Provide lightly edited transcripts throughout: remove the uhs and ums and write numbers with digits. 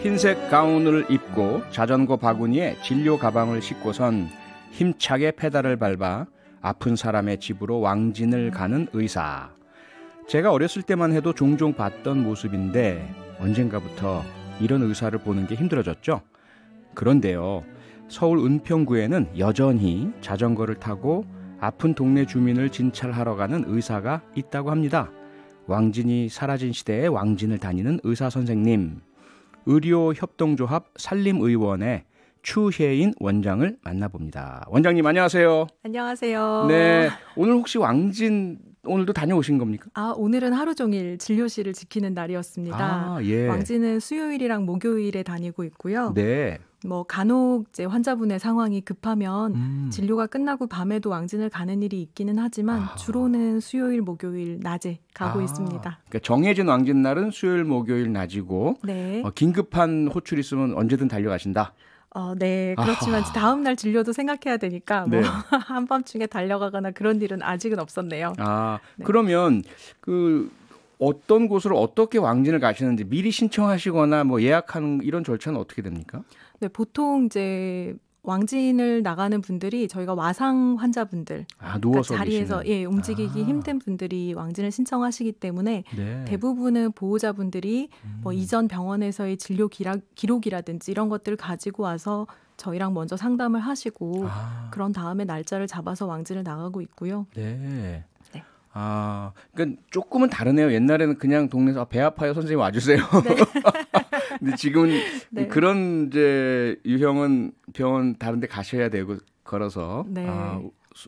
흰색 가운을 입고 자전거 바구니에 진료 가방을 싣고선 힘차게 페달을 밟아 아픈 사람의 집으로 왕진을 가는 의사. 제가 어렸을 때만 해도 종종 봤던 모습인데 언젠가부터 이런 의사를 보는 게 힘들어졌죠. 그런데요, 서울 은평구에는 여전히 자전거를 타고 아픈 동네 주민을 진찰하러 가는 의사가 있다고 합니다. 왕진이 사라진 시대에 왕진을 다니는 의사 선생님, 의료협동조합 산림의원의 추혜인 원장을 만나봅니다. 원장님 안녕하세요. 안녕하세요. 네, 오늘 혹시 왕진 오늘도 다녀오신 겁니까? 오늘은 하루 종일 진료실을 지키는 날이었습니다. 예. 왕진은 수요일이랑 목요일에 다니고 있고요. 네. 간혹 이제 환자분의 상황이 급하면 진료가 끝나고 밤에도 왕진을 가는 일이 있기는 하지만 주로는 수요일, 목요일 낮에 가고 있습니다. 그러니까 정해진 왕진 날은 수요일, 목요일 낮이고 네. 긴급한 호출 있으면 언제든 달려가신다. 네. 그렇지만 다음 날 진료도 생각해야 되니까 네. 한밤중에 달려가거나 그런 일은 아직은 없었네요. 네. 그러면 어떤 곳으로 어떻게 왕진을 가시는지 미리 신청하시거나 예약하는 이런 절차는 어떻게 됩니까? 네, 보통 이제 왕진을 나가는 분들이 저희가 와상 환자분들, 누워서 자리에서 움직이기 힘든 분들이 왕진을 신청하시기 때문에 네. 대부분은 보호자분들이 이전 병원에서의 진료 기록이라든지 이런 것들을 가지고 와서 저희랑 먼저 상담을 하시고 그런 다음에 날짜를 잡아서 왕진을 나가고 있고요. 네. 그러니까 조금은 다르네요. 옛날에는 그냥 동네에서 배 아파요 선생님 와주세요. 네. 근데 지금은 네. 그런 이제 유형은 병원 다른데 가셔야 되고 걸어서 네.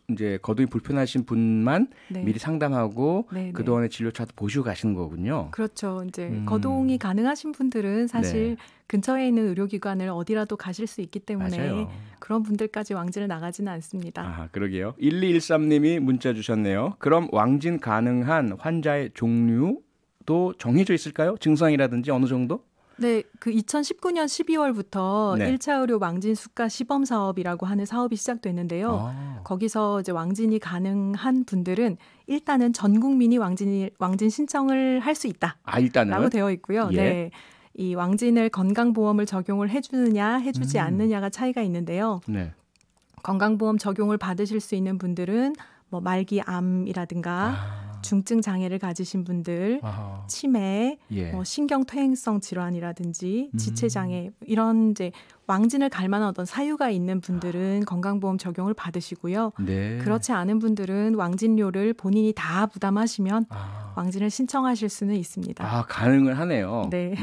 이제 거동이 불편하신 분만 네. 미리 상담하고 그동안의 진료 차트 보시고 가시는 거군요. 그렇죠. 이제 거동이 가능하신 분들은 사실 근처에 있는 의료기관을 어디라도 가실 수 있기 때문에 맞아요. 그런 분들까지 왕진을 나가지는 않습니다. 그러게요. 1213님이 문자 주셨네요. 그럼 왕진 가능한 환자의 종류도 정해져 있을까요? 증상이라든지 어느 정도? 네, 2019년 12월부터 1차 의료 왕진 수가 시범 사업이라고 하는 사업이 시작됐는데요. 거기서 이제 왕진이 가능한 분들은 일단은 전 국민이 왕진 신청을 할 수 있다. 일단은? 라고 되어 있고요. 예. 네. 이 왕진을 건강보험을 적용을 해주느냐, 해주지 않느냐가 차이가 있는데요. 네. 건강보험 적용을 받으실 수 있는 분들은 말기암이라든가 중증 장애를 가지신 분들, 치매, 신경퇴행성 질환이라든지 지체장애 이런 이제 왕진을 갈 만한 어떤 사유가 있는 분들은 건강보험 적용을 받으시고요. 네. 그렇지 않은 분들은 왕진료를 본인이 다 부담하시면 왕진을 신청하실 수는 있습니다. 가능을 하네요. 네.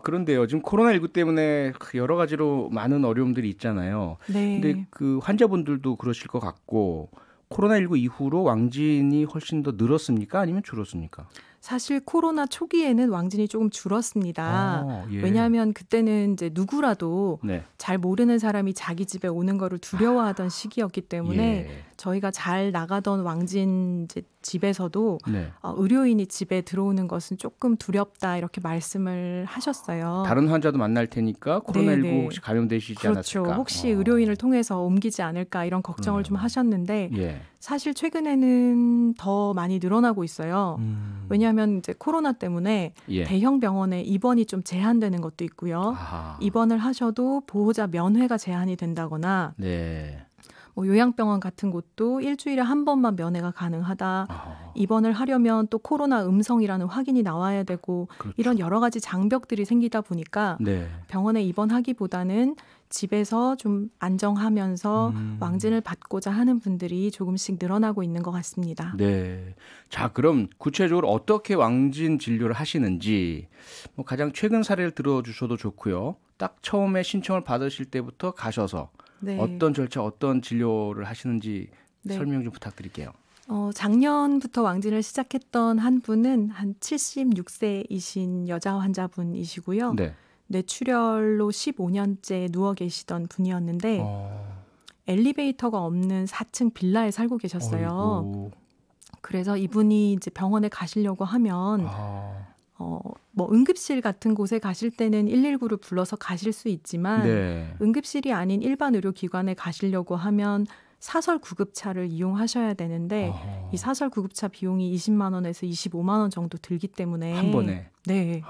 그런데요. 지금 코로나19 때문에 여러 가지로 많은 어려움들이 있잖아요. 네. 근데 환자분들도 그러실 것 같고 코로나19 이후로 왕진이 훨씬 더 늘었습니까? 아니면 줄었습니까? 사실 코로나 초기에는 왕진이 조금 줄었습니다. 왜냐하면 그때는 이제 누구라도 잘 모르는 사람이 자기 집에 오는 거를 두려워하던 시기였기 때문에 저희가 잘 나가던 왕진 이제 집에서도 의료인이 집에 들어오는 것은 조금 두렵다 이렇게 말씀을 하셨어요. 다른 환자도 만날 테니까 코로나19 혹시 감염되시지 않았을까? 그렇죠. 혹시 의료인을 통해서 옮기지 않을까 이런 걱정을 좀 하셨는데 사실 최근에는 더 많이 늘어나고 있어요. 왜냐하면 이제 코로나 때문에 대형 병원에 입원이 좀 제한되는 것도 있고요. 입원을 하셔도 보호자 면회가 제한이 된다거나 요양병원 같은 곳도 일주일에 한 번만 면회가 가능하다. 입원을 하려면 또 코로나 음성이라는 확인이 나와야 되고 이런 여러 가지 장벽들이 생기다 보니까 병원에 입원하기보다는 집에서 좀 안정하면서 왕진을 받고자 하는 분들이 조금씩 늘어나고 있는 것 같습니다. 네. 자, 그럼 구체적으로 어떻게 왕진 진료를 하시는지 가장 최근 사례를 들어주셔도 좋고요. 딱 처음에 신청을 받으실 때부터 가셔서 어떤 절차, 어떤 진료를 하시는지 설명 좀 부탁드릴게요. 작년부터 왕진을 시작했던 한 분은 한 76세이신 여자 환자분이시고요. 뇌출혈로 15년째 누워 계시던 분이었는데 엘리베이터가 없는 4층 빌라에 살고 계셨어요. 그래서 이분이 이제 병원에 가시려고 하면 응급실 같은 곳에 가실 때는 119를 불러서 가실 수 있지만 응급실이 아닌 일반 의료기관에 가시려고 하면 사설 구급차를 이용하셔야 되는데 이 사설 구급차 비용이 20만 원에서 25만 원 정도 들기 때문에 한 번에. 네.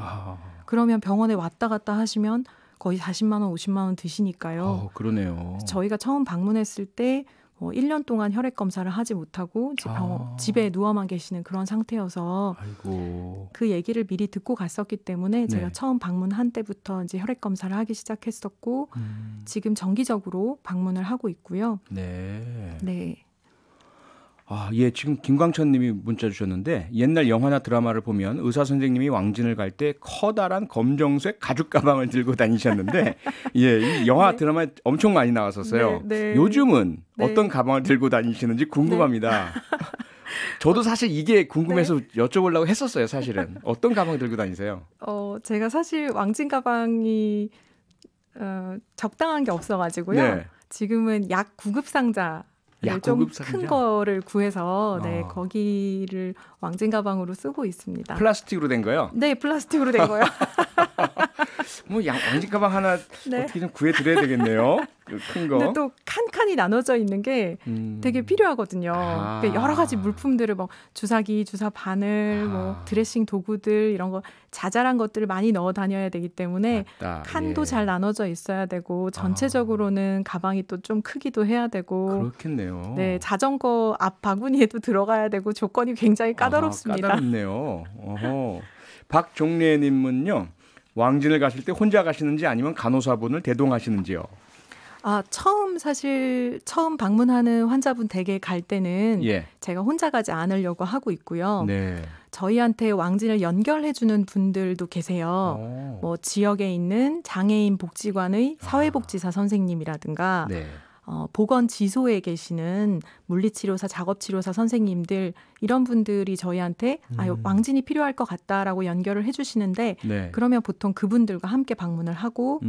그러면 병원에 왔다 갔다 하시면 거의 40만 원, 50만 원 드시니까요. 그러네요. 저희가 처음 방문했을 때 1년 동안 혈액 검사를 하지 못하고 집에 누워만 계시는 그런 상태여서 아이고. 그 얘기를 미리 듣고 갔었기 때문에 제가 네. 처음 방문한 때부터 이제 혈액 검사를 하기 시작했었고 지금 정기적으로 방문을 하고 있고요. 네. 네. 예, 지금 김광천 님이 문자 주셨는데 옛날 영화나 드라마를 보면 의사 선생님이 왕진을 갈 때 커다란 검정색 가죽 가방을 들고 다니셨는데 예, 이 영화 네. 드라마에 엄청 많이 나왔었어요. 네, 네. 요즘은 네. 어떤 가방을 들고 다니시는지 궁금합니다. 네. 저도 사실 이게 궁금해서 네. 여쭤보려고 했었어요, 사실은. 어떤 가방 들고 다니세요? 제가 사실 왕진 가방이 적당한 게 없어가지고요. 네. 지금은 약 구급 상자 좀 큰 거를 구해서 네, 거기를 왕진 가방으로 쓰고 있습니다. 플라스틱으로 된 거요? 네, 플라스틱으로 된 거요. 뭐 왕진 가방 하나 네. 어떻게 좀 구해드려야 되겠네요. 큰 거. 근데 또 칸칸이 나눠져 있는 게 되게 필요하거든요. 그러니까 여러 가지 물품들을 뭐 주사기, 주사 바늘, 뭐 드레싱 도구들 이런 거 자잘한 것들을 많이 넣어 다녀야 되기 때문에 맞다. 칸도 예. 잘 나눠져 있어야 되고 전체적으로는 가방이 또 좀 크기도 해야 되고 그렇겠네요. 네, 자전거 앞 바구니에도 들어가야 되고 조건이 굉장히 까다롭습니다. 까다롭네요. 박종래님은요. 왕진을 가실 때 혼자 가시는지 아니면 간호사분을 대동하시는지요? 처음 방문하는 환자분 댁에 갈 때는 예. 제가 혼자 가지 않으려고 하고 있고요. 네. 저희한테 왕진을 연결해주는 분들도 계세요. 뭐 지역에 있는 장애인 복지관의 사회복지사 선생님이라든가 네. 보건지소에 계시는 물리치료사, 작업치료사 선생님들 이런 분들이 저희한테 왕진이 필요할 것 같다라고 연결을 해주시는데 네. 그러면 보통 그분들과 함께 방문을 하고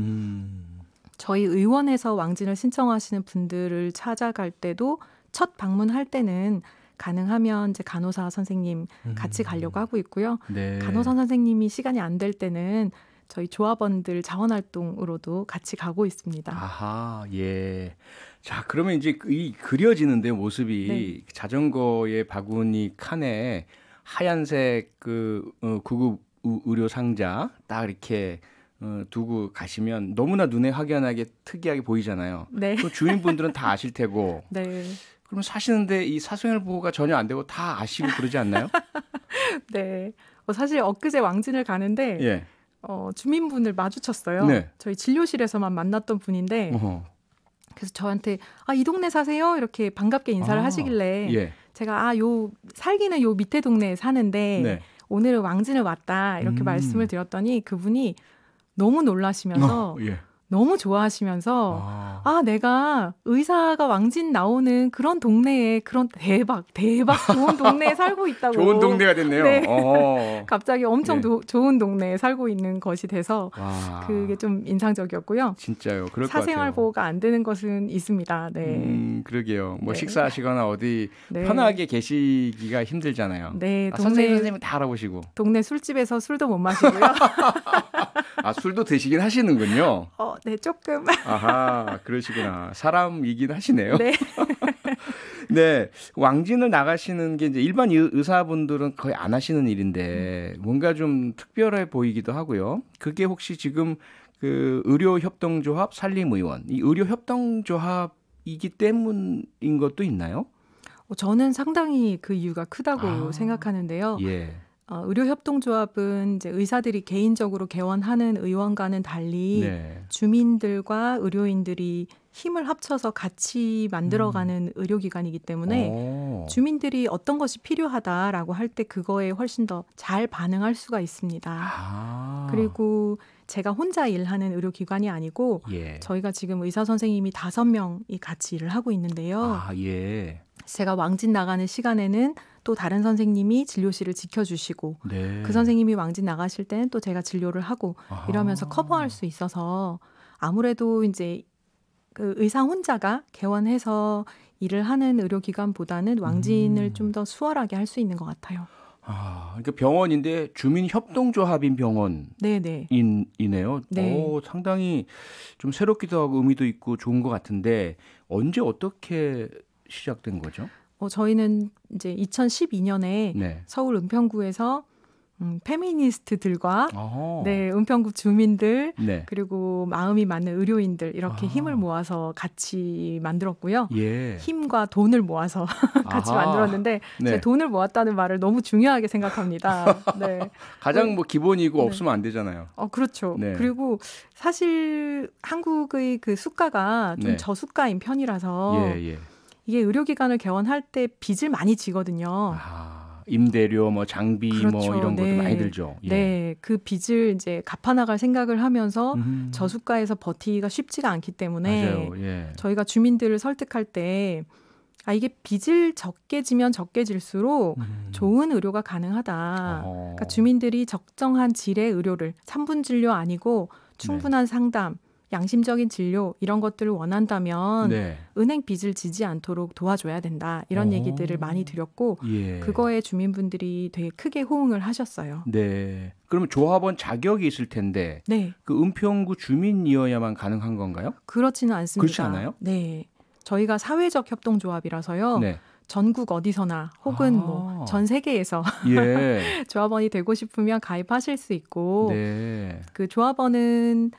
저희 의원에서 왕진을 신청하시는 분들을 찾아갈 때도 첫 방문할 때는 가능하면 이제 간호사 선생님 같이 가려고 하고 있고요. 네. 간호사 선생님이 시간이 안 될 때는 저희 조합원들 자원활동으로도 같이 가고 있습니다. 아하, 예. 자, 그러면 이제 이 그려지는데 모습이 네. 자전거의 바구니 칸에 하얀색 구급 의료 상자 딱 이렇게 두고 가시면 너무나 눈에 확연하게 특이하게 보이잖아요. 네. 그 주인분들은 다 아실 테고. 네. 그러면 사시는데 이 사생활 보호가 전혀 안 되고 다 아시고 그러지 않나요? 네. 사실 엊그제 왕진을 가는데 예. 주민분을 마주쳤어요. 네. 저희 진료실에서만 만났던 분인데 그래서 저한테 이 동네 사세요? 이렇게 반갑게 인사를 하시길래 예. 제가 살기는 요 밑에 동네에 사는데 네. 오늘은 왕진을 왔다 이렇게 말씀을 드렸더니 그분이 너무 놀라시면서 예. 너무 좋아하시면서 내가 의사가 왕진 나오는 그런 동네에 그런 대박 좋은 동네에 살고 있다고. 좋은 동네가 됐네요. 네. 갑자기 엄청 좋은 동네에 살고 있는 것이 돼서 그게 좀 인상적이었고요. 진짜요. 그럴 것 같아요. 사생활 보호가 안 되는 것은 있습니다. 네. 그러게요. 뭐 네. 식사하시거나 어디 네. 편하게 계시기가 힘들잖아요. 네. 선생님 다 알아보시고. 동네 술집에서 술도 못 마시고요. 술도 드시긴 하시는군요. 네, 조금. 아하, 그러시구나. 사람이긴 하시네요. 네. 네, 왕진을 나가시는 게 이제 일반 의사분들은 거의 안 하시는 일인데 뭔가 좀 특별해 보이기도 하고요. 그게 혹시 지금 그 의료협동조합 산림의원, 이 의료협동조합이기 때문인 것도 있나요? 저는 상당히 그 이유가 크다고 생각하는데요. 예. 의료협동조합은 이제 의사들이 개인적으로 개원하는 의원과는 달리 네. 주민들과 의료인들이 힘을 합쳐서 같이 만들어가는 의료기관이기 때문에 주민들이 어떤 것이 필요하다라고 할 때 그거에 훨씬 더 잘 반응할 수가 있습니다. 그리고 제가 혼자 일하는 의료기관이 아니고 예. 저희가 지금 의사 선생님이 5명이 같이 일을 하고 있는데요. 예. 제가 왕진 나가는 시간에는 또 다른 선생님이 진료실을 지켜주시고 네. 그 선생님이 왕진 나가실 때는 또 제가 진료를 하고 이러면서 커버할 수 있어서 아무래도 이제 그 의사 혼자가 개원해서 일을 하는 의료기관보다는 왕진을 좀 더 수월하게 할 수 있는 것 같아요. 그러니까 병원인데 주민협동조합인 병원이네요. 네. 상당히 좀 새롭기도 하고 의미도 있고 좋은 것 같은데 언제 어떻게 시작된 거죠? 저희는 이제 2012년에 네. 서울 은평구에서 페미니스트들과 네, 은평구 주민들 네. 그리고 마음이 맞는 의료인들 이렇게 힘을 모아서 같이 만들었고요. 예. 힘과 돈을 모아서 같이 만들었는데 네. 제가 돈을 모았다는 말을 너무 중요하게 생각합니다. 네. 가장 뭐 기본이고 네. 없으면 안 되잖아요. 그렇죠. 네. 그리고 사실 한국의 그 수가가 좀 네. 저수가인 편이라서 예. 이게 의료기관을 개원할 때 빚을 많이 지거든요. 임대료, 뭐 장비, 그렇죠. 뭐 이런 것도 많이 들죠. 예. 네, 그 빚을 이제 갚아나갈 생각을 하면서 저수가에서 버티기가 쉽지가 않기 때문에 맞아요. 예. 저희가 주민들을 설득할 때 이게 빚을 적게 지면 적게 질수록 좋은 의료가 가능하다. 그러니까 주민들이 적정한 질의 의료를 3분 진료 아니고 충분한 네. 상담, 양심적인 진료 이런 것들을 원한다면 네. 은행 빚을 지지 않도록 도와줘야 된다. 이런 얘기들을 많이 드렸고 예. 그거에 주민분들이 되게 크게 호응을 하셨어요. 네. 그러면 조합원 자격이 있을 텐데 네. 그 은평구 주민이어야만 가능한 건가요? 그렇지는 않습니다. 그렇지 않아요? 네. 저희가 사회적 협동조합이라서요. 네. 전국 어디서나 혹은 뭐 전 세계에서 예. 조합원이 되고 싶으면 가입하실 수 있고 네. 그 조합원은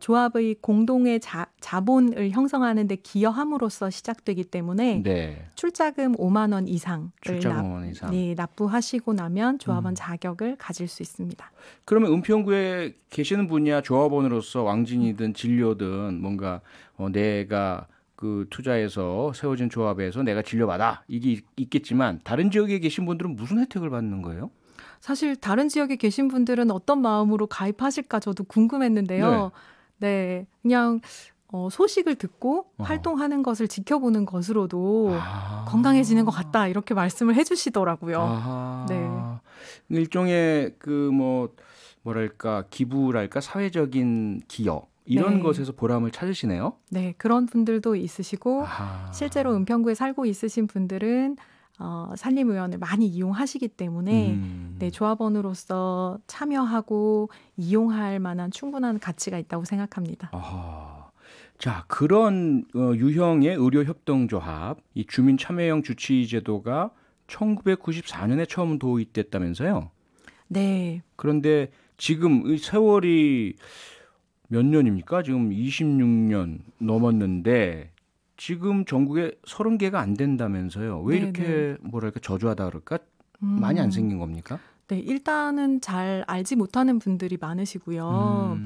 조합의 공동의 자본을 형성하는 데 기여함으로써 시작되기 때문에 네. 출자금 5만 원 이상을 네, 납부하시고 나면 조합원 자격을 가질 수 있습니다. 그러면 은평구에 계시는 분이야 조합원으로서 왕진이든 진료든 뭔가 내가 그 투자해서 세워진 조합에서 내가 진료받아 이게 있겠지만 다른 지역에 계신 분들은 무슨 혜택을 받는 거예요? 사실 다른 지역에 계신 분들은 어떤 마음으로 가입하실까 저도 궁금했는데요. 네, 네 그냥 소식을 듣고 활동하는 것을 지켜보는 것으로도 건강해지는 것 같다 이렇게 말씀을 해주시더라고요. 네, 일종의 그 뭐랄까 기부랄까 사회적인 기여. 이런 네. 것에서 보람을 찾으시네요. 네, 그런 분들도 있으시고 실제로 은평구에 살고 있으신 분들은 산림의원을 많이 이용하시기 때문에 네, 조합원으로서 참여하고 이용할 만한 충분한 가치가 있다고 생각합니다. 자, 그런 유형의 의료협동조합, 이 주민참여형 주치의제도가 1994년에 처음 도입됐다면서요? 네. 그런데 지금 이 세월이 몇 년입니까? 지금 26년 넘었는데 지금 전국에 30개가 안 된다면서요. 왜 이렇게 뭐랄까 저조하다 그럴까? 많이 안 생긴 겁니까? 네, 일단은 잘 알지 못하는 분들이 많으시고요.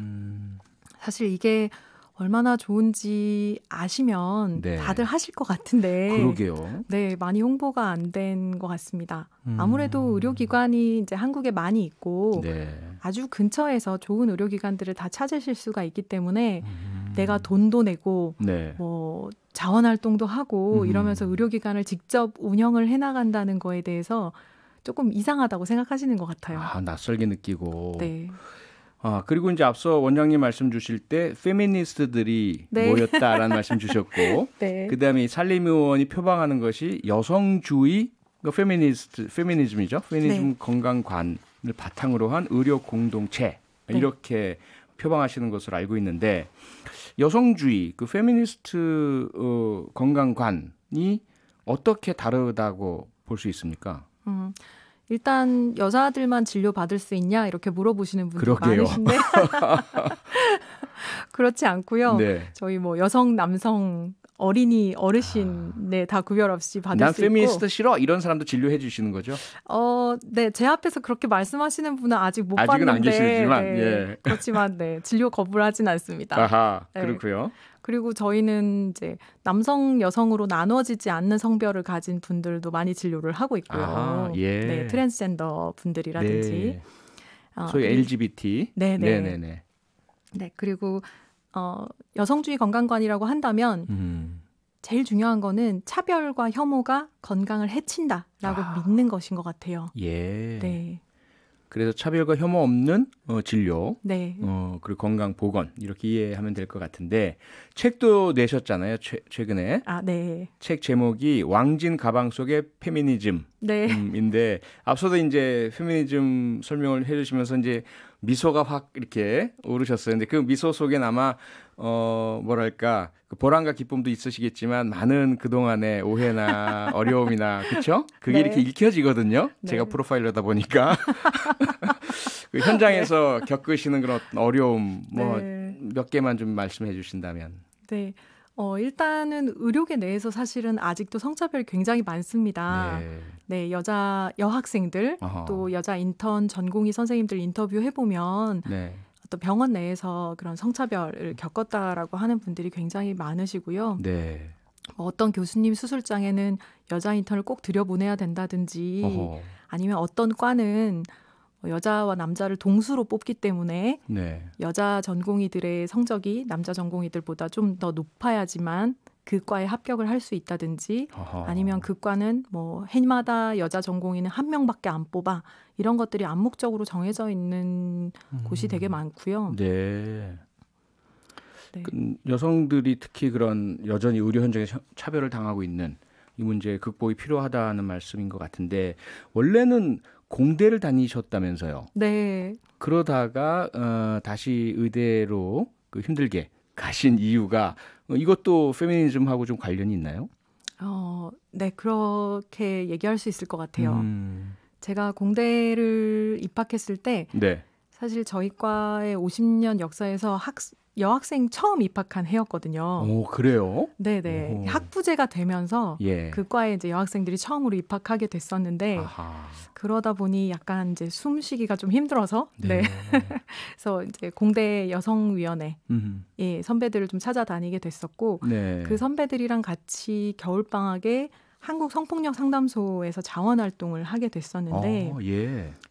사실 이게 얼마나 좋은지 아시면 네. 다들 하실 것 같은데. 그러게요. 네, 많이 홍보가 안 된 것 같습니다. 아무래도 의료기관이 이제 한국에 많이 있고 네. 아주 근처에서 좋은 의료기관들을 다 찾으실 수가 있기 때문에 내가 돈도 내고 네. 뭐 자원활동도 하고 이러면서 의료기관을 직접 운영을 해나간다는 거에 대해서 조금 이상하다고 생각하시는 것 같아요. 낯설게 느끼고. 네. 그리고 이제 앞서 원장님 말씀 주실 때 페미니스트들이 네. 모였다라는 말씀 주셨고 네. 그다음에 산림의원이 표방하는 것이 여성주의 페미니즘이죠. 페미니즘 네. 건강관을 바탕으로 한 의료 공동체 네. 이렇게 표방하시는 것으로 알고 있는데 여성주의 그 페미니스트 건강관이 어떻게 다르다고 볼 수 있습니까? 일단 여자들만 진료받을 수 있냐 이렇게 물어보시는 분들이 많으신데 그렇지 않고요. 네. 저희 뭐 여성, 남성, 어린이, 어르신 네, 다 구별 없이 받을 수 있고. 난 페미니스트 싫어 이런 사람도 진료해 주시는 거죠? 네, 제 앞에서 그렇게 말씀하시는 분은 아직 못 아직은 봤는데. 아직은 안 계시지만 네, 예. 그렇지만 네, 진료 거부를 하진 않습니다. 아하, 네. 그렇고요. 그리고 저희는 이제 남성, 여성으로 나눠지지 않는 성별을 가진 분들도 많이 진료를 하고 있고요. 예. 네, 트랜스젠더 분들이라든지. 네. 소위 LGBT. 네네. 네, 그리고 여성주의 건강관이라고 한다면 제일 중요한 거는 차별과 혐오가 건강을 해친다라고 믿는 것인 것 같아요. 예. 네. 그래서 차별과 혐오 없는 진료, 네. 그리고 건강 보건 이렇게 이해하면 될 것 같은데 책도 내셨잖아요. 최근에. 네. 책 제목이 왕진 가방 속의 페미니즘. 네. 인데 앞서도 이제 페미니즘 설명을 해주시면서 이제 미소가 확 이렇게 오르셨어요. 근데 그 미소 속엔 아마 뭐랄까 그 보람과 기쁨도 있으시겠지만 많은 그동안의 오해나 어려움이나 그렇죠? 그게 네. 이렇게 읽혀지거든요. 네. 제가 프로파일러다 보니까 그 현장에서 네. 겪으시는 그런 어려움 뭐 몇 개만 좀 말씀해 주신다면. 네. 일단은 의료계 내에서 사실은 아직도 성차별이 굉장히 많습니다. 네, 여자 여학생들 또 여자 인턴 전공의 선생님들 인터뷰해 보면 또 병원 내에서 그런 성차별을 겪었다라고 하는 분들이 굉장히 많으시고요. 네. 어떤 교수님 수술장에는 여자 인턴을 꼭 들여보내야 된다든지 아니면 어떤 과는 여자와 남자를 동수로 뽑기 때문에 여자 전공의들의 성적이 남자 전공의들보다 좀 더 높아야지만 그 과에 합격을 할 수 있다든지 아니면 그 과는 뭐 해마다 여자 전공의는 한 명밖에 안 뽑아 이런 것들이 암묵적으로 정해져 있는 곳이 되게 많고요. 네. 여성들이 특히 그런 여전히 의료 현장에 차별을 당하고 있는 이 문제 극복이 필요하다는 말씀인 것 같은데 원래는 공대를 다니셨다면서요? 네. 그러다가 다시 의대로 힘들게 가신 이유가 이것도 페미니즘하고 좀 관련이 있나요? 네, 그렇게 얘기할 수 있을 것 같아요. 제가 공대를 입학했을 때 사실 저희 과의 50년 역사에서 여학생 처음 입학한 해였거든요. 오, 그래요? 네네. 오. 학부제가 되면서 그 과에 이제 여학생들이 처음으로 입학하게 됐었는데 그러다 보니 약간 이제 숨쉬기가 좀 힘들어서 그래서 이제 공대 여성위원회 선배들을 좀 찾아다니게 됐었고 그 선배들이랑 같이 겨울방학에 한국 성폭력 상담소에서 자원활동을 하게 됐었는데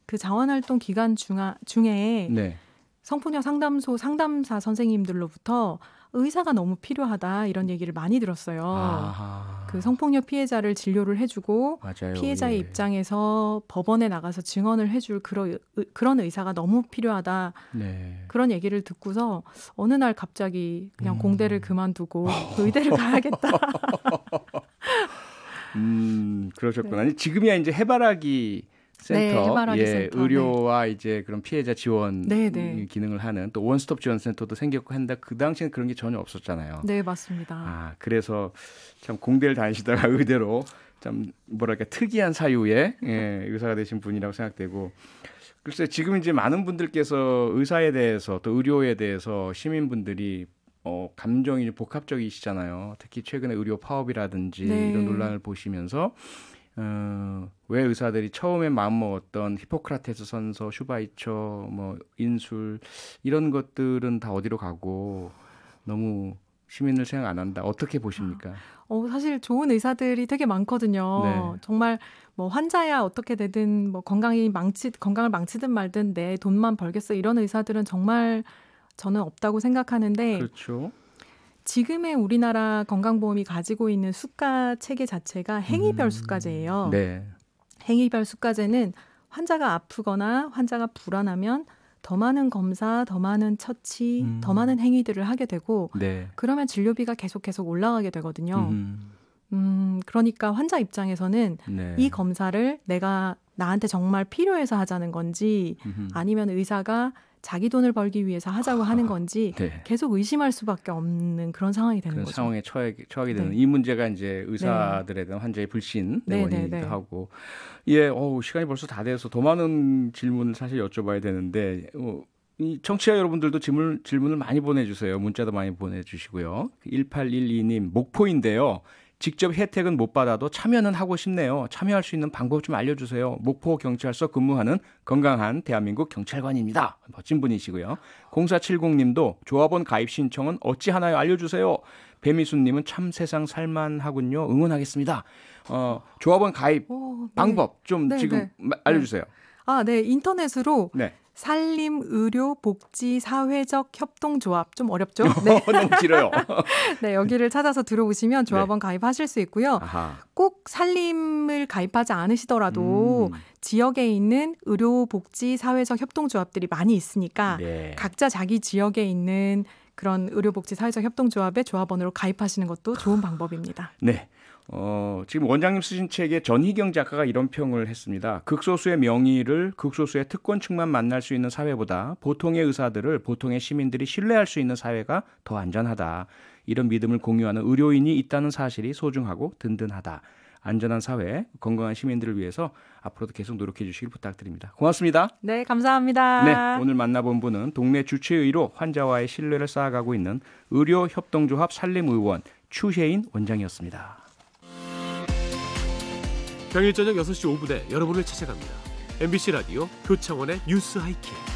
그 자원활동 기간 중에 성폭력 상담소 상담사 선생님들로부터 의사가 너무 필요하다 이런 얘기를 많이 들었어요. 그 성폭력 피해자를 진료를 해주고 피해자의 입장에서 법원에 나가서 증언을 해줄 그런 의사가 너무 필요하다. 그런 얘기를 듣고서 어느 날 갑자기 그냥 공대를 그만두고 의대를 가야겠다. 그러셨구나. 아니, 지금이야 이제 해바라기 센터, 해바라기 센터. 의료와 이제 그런 피해자 지원 기능을 하는 또 원스톱 지원 센터도 생겼고 했는데 그 당시에는 그런 게 전혀 없었잖아요. 네, 맞습니다. 그래서 참 공대를 다니시다가 의대로 참 뭐랄까 특이한 사유에 의사가 되신 분이라고 생각되고 글쎄 지금 이제 많은 분들께서 의사에 대해서 또 의료에 대해서 시민분들이 감정이 복합적이시잖아요. 특히 최근에 의료 파업이라든지 이런 논란을 보시면서 왜 의사들이 처음에 마음먹었던 히포크라테스 선서, 슈바이처, 뭐 인술 이런 것들은 다 어디로 가고 너무 시민을 생각 안 한다. 어떻게 보십니까? 사실 좋은 의사들이 되게 많거든요. 정말 뭐 환자야 어떻게 되든 뭐 건강을 망치든 말든 내 돈만 벌겠어 이런 의사들은 정말 저는 없다고 생각하는데 그렇죠. 지금의 우리나라 건강보험이 가지고 있는 수가 체계 자체가 행위별 수가제예요. 행위별 수가제는 환자가 아프거나 환자가 불안하면 더 많은 검사, 더 많은 처치, 더 많은 행위들을 하게 되고 그러면 진료비가 계속 올라가게 되거든요. 그러니까 환자 입장에서는 이 검사를 내가 나한테 정말 필요해서 하자는 건지 아니면 의사가 자기 돈을 벌기 위해서 하자고 하는 건지 계속 의심할 수밖에 없는 그런 상황이 되는 거죠. 상황에 처하게 되는 이 문제가 이제 의사들에 대한 환자의 불신 원인이기도 하고 시간이 벌써 다 돼서 더 많은 질문을 사실 여쭤봐야 되는데 이 청취자 여러분들도 질문을 많이 보내주세요. 문자도 많이 보내주시고요. 1812님 목포인데요. 직접 혜택은 못 받아도 참여는 하고 싶네요. 참여할 수 있는 방법 좀 알려주세요. 목포경찰서 근무하는 건강한 대한민국 경찰관입니다. 멋진 분이시고요. 0470님도 조합원 가입 신청은 어찌 하나요? 알려주세요. 배미순님은 참 세상 살만하군요. 응원하겠습니다. 조합원 가입 방법 좀 지금 알려주세요. 인터넷으로 산림의료복지사회적 협동조합 좀 어렵죠? 너무 길어요. 여기를 찾아서 들어오시면 조합원 가입하실 수 있고요. 꼭 산림을 가입하지 않으시더라도 지역에 있는 의료복지사회적 협동조합들이 많이 있으니까 각자 자기 지역에 있는 그런 의료복지사회적 협동조합의 조합원으로 가입하시는 것도 좋은 방법입니다. 지금 원장님 쓰신 책에 전희경 작가가 이런 평을 했습니다. 극소수의 명의를 극소수의 특권층만 만날 수 있는 사회보다 보통의 의사들을 보통의 시민들이 신뢰할 수 있는 사회가 더 안전하다. 이런 믿음을 공유하는 의료인이 있다는 사실이 소중하고 든든하다. 안전한 사회, 건강한 시민들을 위해서 앞으로도 계속 노력해 주시길 부탁드립니다. 고맙습니다. 네, 감사합니다. 네, 오늘 만나본 분은 동네 주치의로 환자와의 신뢰를 쌓아가고 있는 의료협동조합 산림의원 추혜인 원장이었습니다. 평일 저녁 6시 5분에 여러분을 찾아갑니다. MBC 라디오 표창원의 뉴스 하이킥.